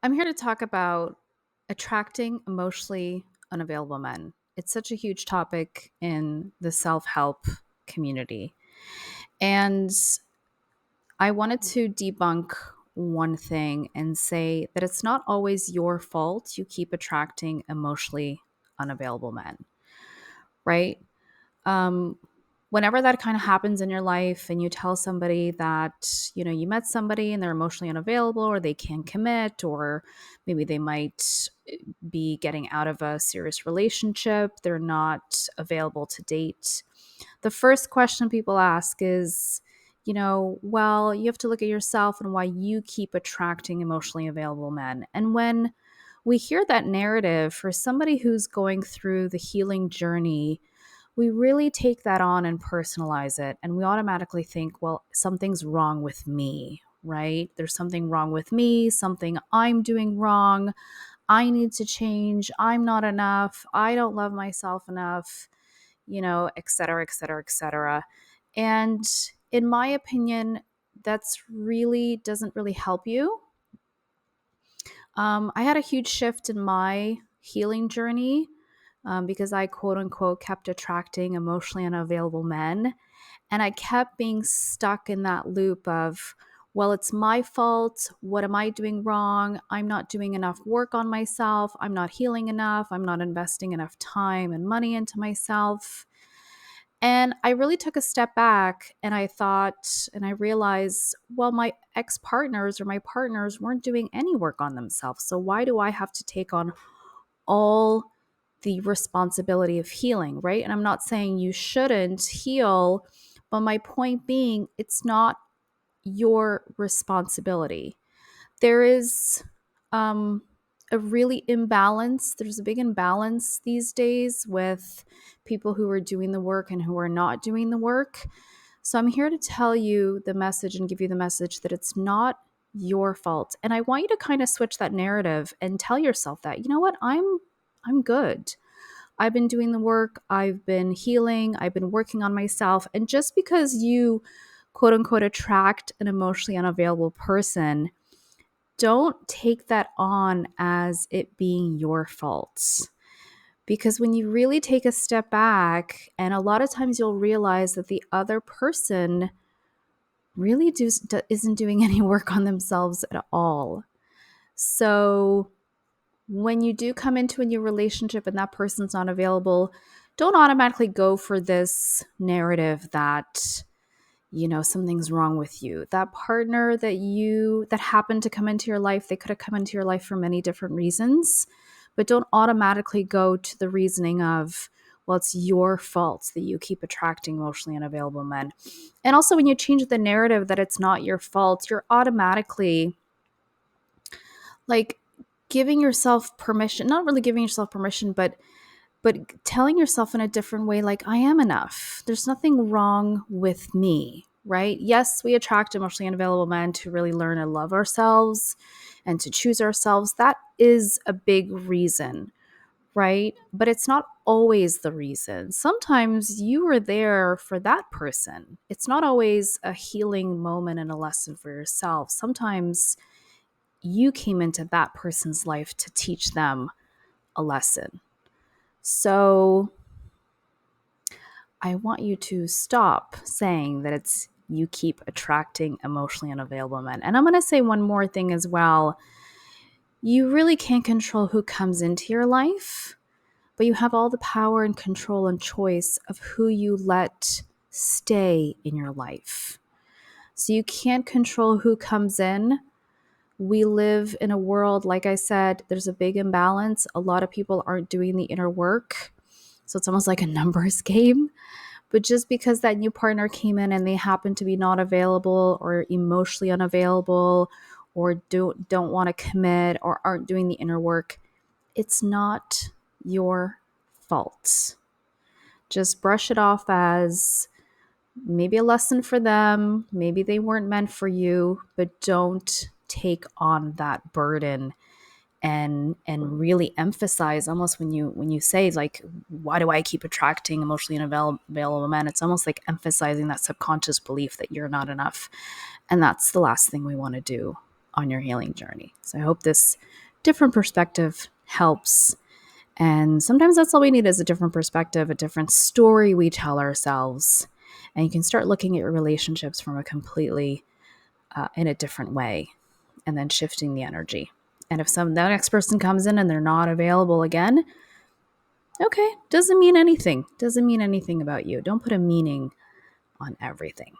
I'm here to talk about attracting emotionally unavailable men. It's such a huge topic in the self help community. And I wanted to debunk one thing and say that it's not always your fault you keep attracting emotionally unavailable men, right? um, Whenever that kind of happens in your life and you tell somebody that you met somebody and they're emotionally unavailable or they can't commit, or maybe they might be getting out of a serious relationship, they're not available to date, the first question people ask is, well, you have to look at yourself and why you keep attracting emotionally available men. And when we hear that narrative, for somebody who's going through the healing journey, we really take that on and personalize it. And we automatically think, well, something's wrong with me, right? There's something wrong with me, something I'm doing wrong. I need to change. I'm not enough. I don't love myself enough, et cetera, et cetera, et cetera. And in my opinion, that's really doesn't really help you. I had a huge shift in my healing journey because I quote unquote kept attracting emotionally unavailable men. And I kept being stuck in that loop of, well, it's my fault. What am I doing wrong? I'm not doing enough work on myself. I'm not healing enough. I'm not investing enough time and money into myself. And I really took a step back and I thought, and I realized, well, my ex partners or my partners weren't doing any work on themselves. So why do I have to take on all the responsibility of healing, right? And I'm not saying you shouldn't heal, but my point being, it's not your responsibility. There is a really imbalance. There's a big imbalance these days with people who are doing the work and who are not doing the work. So I'm here to tell you the message and give you the message that it's not your fault. And I want you to kind of switch that narrative and tell yourself that, you know what, I'm good. I've been doing the work, I've been healing, I've been working on myself. And just because you quote unquote attract an emotionally unavailable person, don't take that on as it being your fault. Because when you really take a step back, and a lot of times you'll realize that the other person really isn't doing any work on themselves at all. So when you do come into a new relationship and that person's not available, don't automatically go for this narrative that something's wrong with you. That partner that happened to come into your life, they could have come into your life for many different reasons, but don't automatically go to the reasoning of, well, it's your fault that you keep attracting emotionally unavailable men. And also, when you change the narrative that it's not your fault, you're automatically like giving yourself permission, not really giving yourself permission, but telling yourself in a different way, like, I am enough. There's nothing wrong with me, right? Yes, we attract emotionally unavailable men to really learn and love ourselves and to choose ourselves. That is a big reason, right? But it's not always the reason. Sometimes you were there for that person. It's not always a healing moment and a lesson for yourself. Sometimes you came into that person's life to teach them a lesson. So I want you to stop saying that it's you keep attracting emotionally unavailable men. And I'm going to say one more thing as well. You really can't control who comes into your life, but you have all the power and control and choice of who you let stay in your life. So you can't control who comes in. We live in a world, like I said, there's a big imbalance. A lot of people aren't doing the inner work. So it's almost like a numbers game. But just because that new partner came in and they happen to be not available or emotionally unavailable or don't want to commit or aren't doing the inner work, it's not your fault. Just brush it off as maybe a lesson for them. Maybe they weren't meant for you, but don't take on that burden and really emphasize, almost when you say, like, why do I keep attracting emotionally unavailable men, it's almost like emphasizing that subconscious belief that you're not enough. And that's the last thing we want to do. on your healing journey. So I hope this different perspective helps. And sometimes that's all we need is a different perspective, a different story we tell ourselves. And you can start looking at your relationships from a completely in a different way, and then shifting the energy. And if the next person comes in and they're not available again, okay, doesn't mean anything. Doesn't mean anything about you. Don't put a meaning on everything.